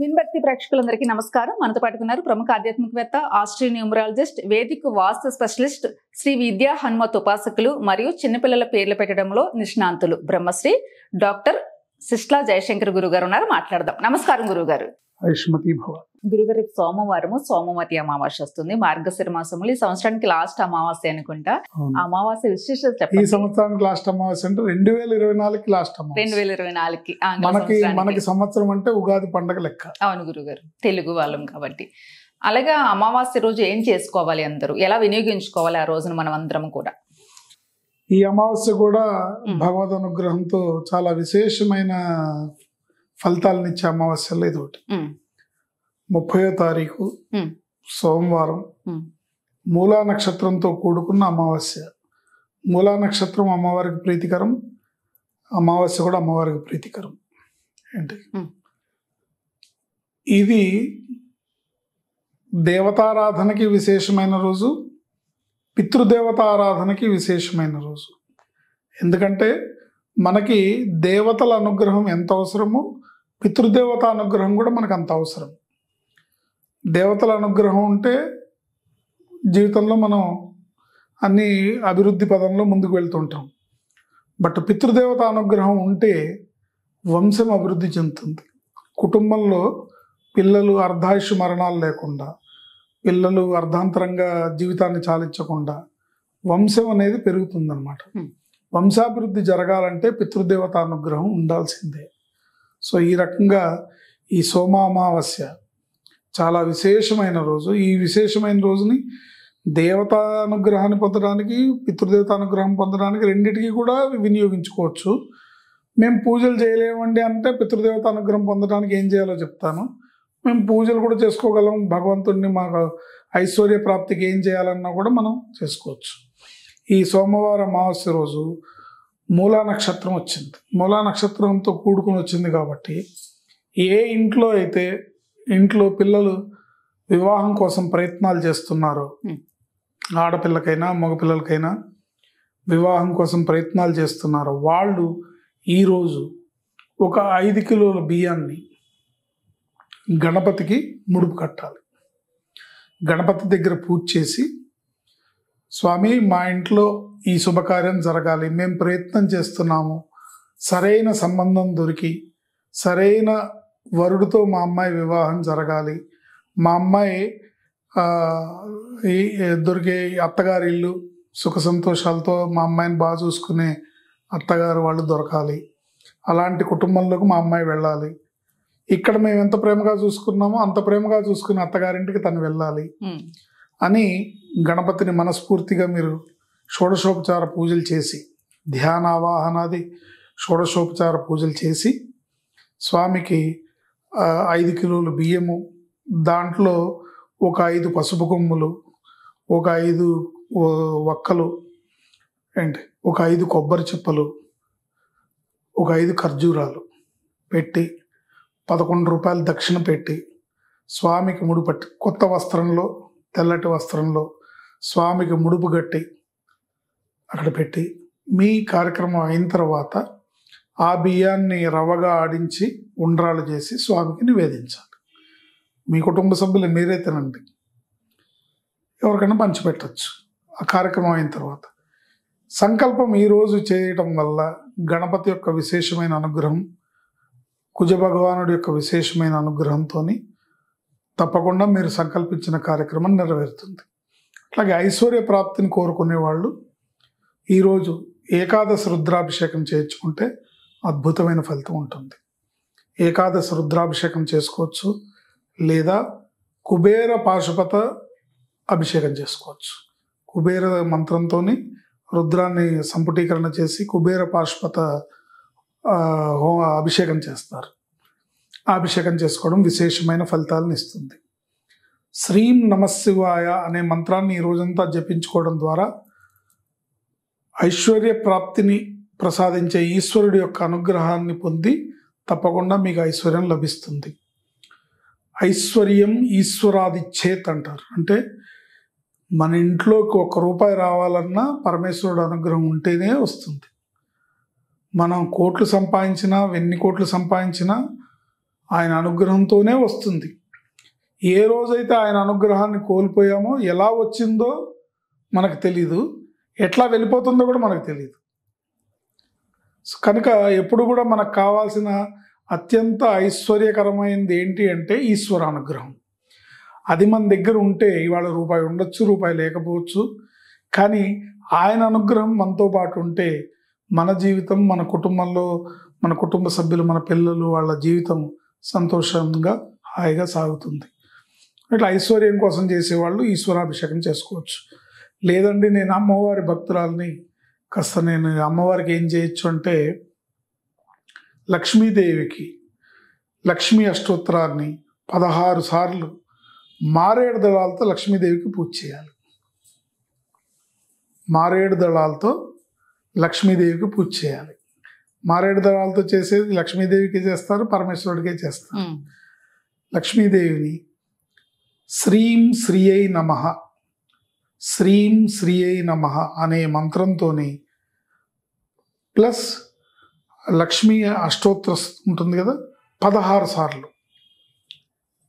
విన్భక్తి ప్రేక్షకులందరికీ నమస్కారం. మనతో పాటు ఉన్నారు ప్రముఖ ఆధ్యాత్మికవేత్త, ఆస్ట్రియన్ న్యూమరాలజిస్ట్, వేదిక్ వాస్తు స్పెషలిస్ట్, శ్రీ విద్యా హనుమత్ ఉపాసకులు మరియు చిన్నపిల్లల పేర్లు పెట్టడంలో నిష్ణాంతులు బ్రహ్మశ్రీ డాక్టర్ సిస్లా జయశంకర్ గురువు గారు ఉన్నారు. మాట్లాడదాం. నమస్కారం గురువుగారు. ఐష్మతి భవ. గురుగారు, సోమవారము సోమవతి అమావాస్య వస్తుంది. మార్గశిర మాసంలో ఈ సంవత్సరానికి లాస్ట్ అమావాస్య అనుకుంటా. అమావాస్య విశేషత చెప్పండి. ఈ సంవత్సరానికి లాస్ట్ అమావాస్య అంటే 2024కి లాస్ట్ అమావాస్య. 2024కి మనకి సంవత్సరం అంటే ఉగాది పండగ లెక్క. అవును గురుగారు, తెలుగు వాళ్ళం కాబట్టి. అలాగే అమావాస్య రోజు ఏం చేసుకోవాలి, అందరూ ఎలా వినియోగించుకోవాలి ఆ రోజున మనం అందరం కూడా? ఈ అమావాస్య కూడా భగవద్ అనుగ్రహంతో చాలా విశేషమైన ఫలితాలను ఇచ్చే అమావాస్యలో ఇది ఒకటి. 30వ తారీఖు సోమవారం, మూలా నక్షత్రంతో కూడుకున్న అమావాస్య. మూలా నక్షత్రం అమ్మవారికి ప్రీతికరం, అమావాస్య కూడా అమ్మవారికి ప్రీతికరం. ఏంటి ఇది దేవతారాధనకి విశేషమైన రోజు, పితృదేవతారాధనకి విశేషమైన రోజు. ఎందుకంటే మనకి దేవతల అనుగ్రహం ఎంత అవసరమో పితృదేవత అనుగ్రహం కూడా మనకు అంత అవసరం. దేవతల అనుగ్రహం ఉంటే జీవితంలో మనం అన్ని అభివృద్ధి పదంలో ముందుకు వెళ్తుంటాం. బట్ పితృదేవత అనుగ్రహం ఉంటే వంశం అభివృద్ధి చెందుతుంది. కుటుంబంలో పిల్లలు అర్ధాయుష్ మరణాలు లేకుండా, పిల్లలు అర్ధాంతరంగా జీవితాన్ని చాలించకుండా వంశం అనేది పెరుగుతుందన్నమాట. వంశాభివృద్ధి జరగాలంటే పితృదేవత అనుగ్రహం ఉండాల్సిందే. సో ఈ రకంగా ఈ సోమ అమావాస్య చాలా విశేషమైన రోజు. ఈ విశేషమైన రోజుని దేవతా అనుగ్రహాన్ని పొందడానికి, పితృదేవత అనుగ్రహం పొందడానికి రెండింటికి కూడా వినియోగించుకోవచ్చు. మేము పూజలు చేయలేమండి అంటే పితృదేవత అనుగ్రహం పొందడానికి ఏం చేయాలో చెప్తాను. మేము పూజలు కూడా చేసుకోగలం. భగవంతుడిని మాకు ఐశ్వర్య ప్రాప్తికి ఏం చేయాలన్నా కూడా మనం చేసుకోవచ్చు. ఈ సోమవారం అమావాస్య రోజు మూలా నక్షత్రం వచ్చింది. మూలా నక్షత్రంతో కూడుకుని వచ్చింది కాబట్టి ఏ ఇంట్లో అయితే ఇంట్లో పిల్లలు వివాహం కోసం ప్రయత్నాలు చేస్తున్నారో, ఆడపిల్లకైనా మగపిల్లలకైనా వివాహం కోసం ప్రయత్నాలు చేస్తున్నారో వాళ్ళు ఈరోజు ఒక 5 కిలోల బియ్యాన్ని గణపతికి ముడుపు కట్టాలి. గణపతి దగ్గర పూజ చేసి, స్వామి మా ఇంట్లో ఈ శుభకార్యం జరగాలి, మేము ప్రయత్నం చేస్తున్నాము, సరైన సంబంధం దొరికి సరైన వరుడితో మా అమ్మాయి వివాహం జరగాలి, మా అమ్మాయి దొరికే అత్తగారి ఇల్లు సుఖ సంతోషాలతో మా అమ్మాయిని బాగా చూసుకునే అత్తగారు వాళ్ళు దొరకాలి, అలాంటి కుటుంబంలోకి మా అమ్మాయి వెళ్ళాలి, ఇక్కడ మేము ఎంత ప్రేమగా చూసుకున్నామో అంత ప్రేమగా చూసుకునే అత్తగారింటికి తను వెళ్ళాలి అని గణపతిని మనస్ఫూర్తిగా మీరు షోడశోపచార పూజలు చేసి, ధ్యాన ఆవాహనాది షోడశోపచార పూజలు చేసి, స్వామికి 5 కిలోలు బియ్యము, దాంట్లో ఒక 5 పసుపు కొమ్ములు, ఒక 5 వక్కలు, ఒక 5 కొబ్బరి చిప్పలు, ఒక 5 ఖర్జూరాలు పెట్టి 11 రూపాయలు దక్షిణ పెట్టి స్వామికి ముడుపట్టి, కొత్త వస్త్రంలో తెల్లటి వస్త్రంలో స్వామికి ముడుపు కట్టి అక్కడ పెట్టి, మీ కార్యక్రమం అయిన తర్వాత ఆ బియ్యాన్ని రవ్వగా ఆడించి ఉండ్రాలు చేసి స్వామికి నివేదించాలి. మీ కుటుంబ సభ్యులు మీరే తినండి, ఎవరికైనా పంచిపెట్టచ్చు. ఆ కార్యక్రమం అయిన తర్వాత సంకల్పం ఈరోజు చేయటం వల్ల గణపతి యొక్క విశేషమైన అనుగ్రహం, కుజ భగవానుడి యొక్క విశేషమైన అనుగ్రహంతో తప్పకుండా మీరు సంకల్పించిన కార్యక్రమం నెరవేరుతుంది. అట్లాగే ఐశ్వర్య ప్రాప్తిని కోరుకునే వాళ్ళు ఈరోజు ఏకాదశి రుద్రాభిషేకం చేయించుకుంటే అద్భుతమైన ఫలితం ఉంటుంది. ఏకాదశి రుద్రాభిషేకం చేసుకోవచ్చు, లేదా కుబేర పాశుపత అభిషేకం చేసుకోవచ్చు. కుబేర మంత్రంతో రుద్రాన్ని సంపుటీకరణ చేసి కుబేర పాశుపత అభిషేకం చేస్తారు. ఆ అభిషేకం చేసుకోవడం విశేషమైన ఫలితాలను ఇస్తుంది. శ్రీం నమశివాయ అనే మంత్రాన్ని ఈ రోజంతా జపించుకోవడం ద్వారా ఐశ్వర్య ప్రాప్తిని ప్రసాదించే ఈశ్వరుడి యొక్క అనుగ్రహాన్ని పొంది తప్పకుండా మీకు ఐశ్వర్యం లభిస్తుంది. ఐశ్వర్యం ఈశ్వరాదిచ్చేత్ అంటారు. అంటే మన ఇంట్లోకి 1 రూపాయి రావాలన్నా పరమేశ్వరుడు అనుగ్రహం ఉంటేనే వస్తుంది. మనం కోట్లు సంపాదించినా, ఎన్ని కోట్లు సంపాదించినా ఆయన అనుగ్రహంతోనే వస్తుంది. ఏ రోజైతే ఆయన అనుగ్రహాన్ని కోల్పోయామో ఎలా వచ్చిందో మనకు తెలీదు, ఎట్లా వెళ్ళిపోతుందో కూడా మనకు తెలియదు. కనుక ఎప్పుడు కూడా మనకు కావాల్సిన అత్యంత ఐశ్వర్యకరమైనది ఏంటి అంటే ఈశ్వర అనుగ్రహం. అది మన దగ్గర ఉంటే ఇవాళ రూపాయి ఉండొచ్చు, రూపాయి లేకపోవచ్చు, కానీ ఆయన అనుగ్రహం మనతో పాటు ఉంటే మన జీవితం, మన కుటుంబంలో మన కుటుంబ సభ్యులు, మన పిల్లలు, వాళ్ళ జీవితం సంతోషంగా హాయిగా సాగుతుంది. ఇట్లా ఐశ్వర్యం కోసం చేసేవాళ్ళు ఈశ్వరాభిషేకం చేసుకోవచ్చు. లేదండి నేను అమ్మవారి భక్తురాలని, కాస్త నేను అమ్మవారికి ఏం చేయొచ్చు అంటే లక్ష్మీదేవికి లక్ష్మీ అష్టోత్తరాన్ని 16 సార్లు మారేడు దళాలతో లక్ష్మీదేవికి పూజ చేయాలి. మారేడు దళాలతో లక్ష్మీదేవికి పూజ చేయాలి. మారేడు దళాలతో చేసేది లక్ష్మీదేవికి చేస్తారు, పరమేశ్వరుడికే చేస్తారు. లక్ష్మీదేవిని శ్రీం శ్రీయై నమః, శ్రీం శ్రీయై నమః అనే మంత్రంతోని ప్లస్ లక్ష్మీ అష్టోత్తర ఉంటుంది కదా 16 సార్లు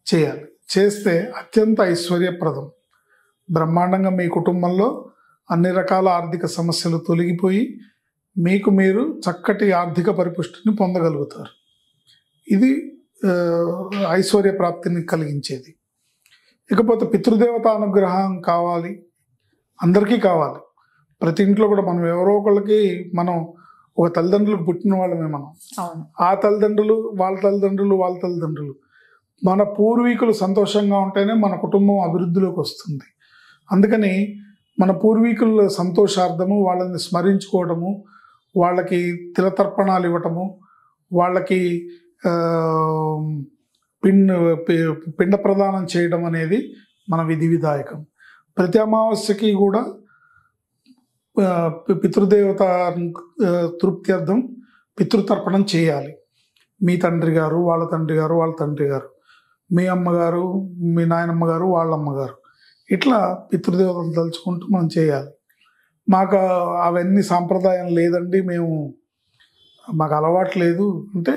చేయాలి. చేస్తే అత్యంత ఐశ్వర్యప్రదం. బ్రహ్మాండంగా మీ కుటుంబంలో అన్ని రకాల ఆర్థిక సమస్యలు తొలగిపోయి మీకు మీరు చక్కటి ఆర్థిక పరిపుష్టిని పొందగలుగుతారు. ఇది ఐశ్వర్య ప్రాప్తిని కలిగించేది. ఇకపోతే పితృదేవత అనుగ్రహం కావాలి, అందరికీ కావాలి. ప్రతి ఇంట్లో కూడా మనం ఎవరో ఒకళ్ళకి మనం ఒక తల్లిదండ్రులకు పుట్టిన వాళ్ళమే మనం. ఆ తల్లిదండ్రులు, వాళ్ళ తల్లిదండ్రులు, వాళ్ళ తల్లిదండ్రులు, మన పూర్వీకులు సంతోషంగా ఉంటేనే మన కుటుంబం అభివృద్ధిలోకి వస్తుంది. అందుకని మన పూర్వీకుల సంతోషార్థము వాళ్ళని స్మరించుకోవడము, వాళ్ళకి తిలతర్పణాలు ఇవ్వటము, వాళ్ళకి పిండ ప్రదానం చేయడం అనేది మన విధి విధాయకం. ప్రతి అమావాస్యకి కూడా పితృదేవత తృప్త్యర్థం పితృతర్పణం చేయాలి. మీ తండ్రి గారు, వాళ్ళ తండ్రి గారు, వాళ్ళ తండ్రి గారు, మీ అమ్మగారు, మీ నాయనమ్మ గారు, వాళ్ళ అమ్మగారు, ఇట్లా పితృదేవతలు తలుచుకుంటూ మనం చేయాలి. మాకు అవన్నీ సాంప్రదాయం లేదండి, మాకు అలవాటు లేదు అంటే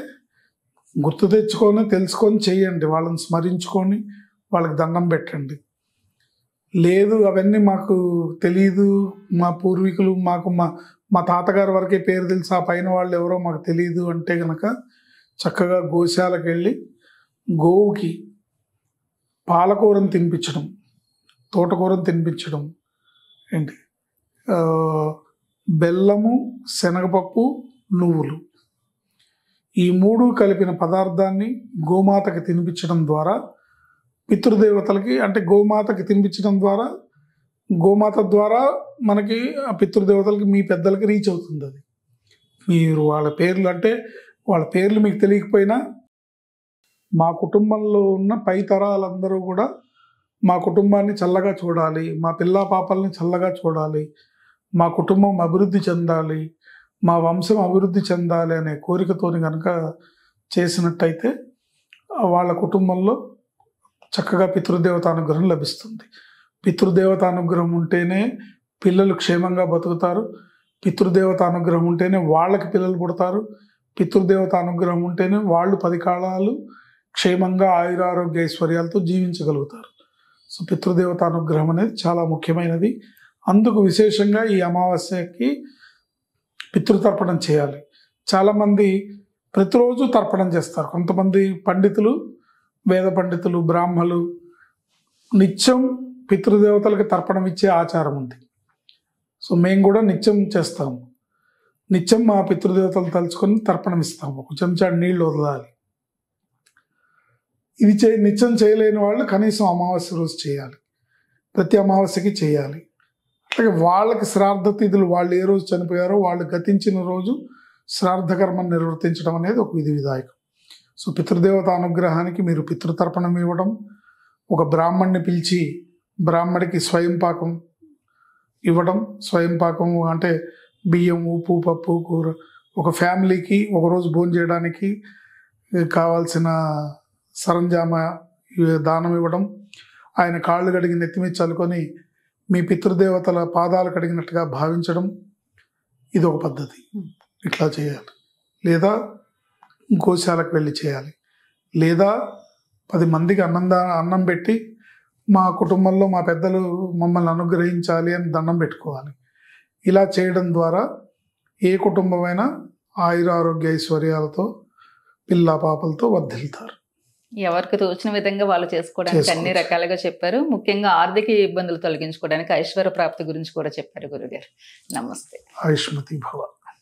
గుర్తు తెచ్చుకొని తెలుసుకొని చేయండి. వాళ్ళని స్మరించుకొని వాళ్ళకి దండం పెట్టండి. లేదు అవన్నీ మాకు తెలీదు, మా పూర్వీకులు మా తాతగారి వరకే పేరు తెలుసు, ఆ పైన వాళ్ళు ఎవరో మాకు తెలియదు అంటే కనుక చక్కగా గోశాలకు వెళ్ళి గోవుకి పాలకూరను తినిపించడం, తోటకూరను తినిపించడం, ఏంటి బెల్లము, శనగపప్పు, నువ్వులు, ఈ 3 కలిపిన పదార్థాన్ని గోమాతకి తినిపించడం ద్వారా పితృదేవతలకి, అంటే గోమాతకి తినిపించడం ద్వారా గోమాత ద్వారా మనకి ఆ పితృదేవతలకి, మీ పెద్దలకి రీచ్ అవుతుంది. అది మీరు వాళ్ళ పేర్లు, అంటే వాళ్ళ పేర్లు మీకు తెలియకపోయినా మా కుటుంబంలో ఉన్న పై తరాలందరూ కూడా మా కుటుంబాన్ని చల్లగా చూడాలి, మా పిల్లా పాపల్ని చల్లగా చూడాలి, మా కుటుంబం అభివృద్ధి చెందాలి, మా వంశం అభివృద్ధి చెందాలి అనే కోరికతోని కనుక చేసినట్టయితే వాళ్ళ కుటుంబంలో చక్కగా పితృదేవత అనుగ్రహం లభిస్తుంది. పితృదేవత అనుగ్రహం ఉంటేనే పిల్లలు క్షేమంగా బతుకుతారు. పితృదేవత అనుగ్రహం ఉంటేనే వాళ్ళకి పిల్లలు పుడతారు. పితృదేవత అనుగ్రహం ఉంటేనే వాళ్ళు 10 కాలాలు క్షేమంగా ఆయురారోగ్య ఐశ్వర్యాలతో జీవించగలుగుతారు. సో పితృదేవత అనుగ్రహం అనేది చాలా ముఖ్యమైనది. అందుకు విశేషంగా ఈ అమావాస్యకి పితృతర్పణం చేయాలి. చాలామంది ప్రతిరోజు తర్పణం చేస్తారు. కొంతమంది పండితులు, వేద పండితులు, బ్రాహ్మలు నిత్యం పితృదేవతలకి తర్పణం ఇచ్చే ఆచారం ఉంది. సో మేము కూడా నిత్యం చేస్తాము. నిత్యం మా పితృదేవతలు తలుచుకొని తర్పణం ఇస్తాము. ఒక చెంచాడు నీళ్లు వదలాలి. ఇది నిత్యం చేయలేని వాళ్ళు కనీసం అమావాస్య రోజు చేయాలి, ప్రతి అమావాస్యకి చేయాలి. అట్లాగే వాళ్ళకి శ్రాద్ధ తిథులు, వాళ్ళు ఏ రోజు చనిపోయారో వాళ్ళు గతించిన రోజు శ్రాద్ధకర్మను నిర్వర్తించడం అనేది ఒక విధి విధాయకం. సో పితృదేవత అనుగ్రహానికి మీరు పితృతర్పణం ఇవ్వడం, ఒక బ్రాహ్మణ్ణి పిలిచి బ్రాహ్మడికి స్వయం పాకం ఇవ్వడం. స్వయం పాకం అంటే బియ్యం, ఉప్పు, పప్పు, కూర, ఒక ఫ్యామిలీకి ఒకరోజు భోజనం చేయడానికి కావాల్సిన సరంజామా దానం ఇవ్వడం. ఆయన కాళ్ళు కడిగి నెత్తిమీద చల్లుకొని మీ పితృదేవతల పాదాలు కడిగినట్టుగా భావించడం, ఇది ఒక పద్ధతి. ఇట్లా చేయాలి. లేదా గోశాలకు వెళ్ళి చేయాలి. లేదా 10 మందికి అన్నం పెట్టి మా కుటుంబంలో మా పెద్దలు మమ్మల్ని అనుగ్రహించాలి అని దండం పెట్టుకోవాలి. ఇలా చేయడం ద్వారా ఏ కుటుంబమైనా ఆయురారోగ్య ఐశ్వర్యాలతో పిల్ల పాపలతో వర్ధిల్తారు. ఎవరికి తోచిన విధంగా వాళ్ళు చేసుకోవడానికి అన్ని రకాలుగా చెప్పారు. ముఖ్యంగా ఆర్థిక ఇబ్బందులు తొలగించుకోవడానికి ఐశ్వర్య ప్రాప్తి గురించి కూడా చెప్పారు గురుగారు. నమస్తే. ఆయుష్మతి భవ.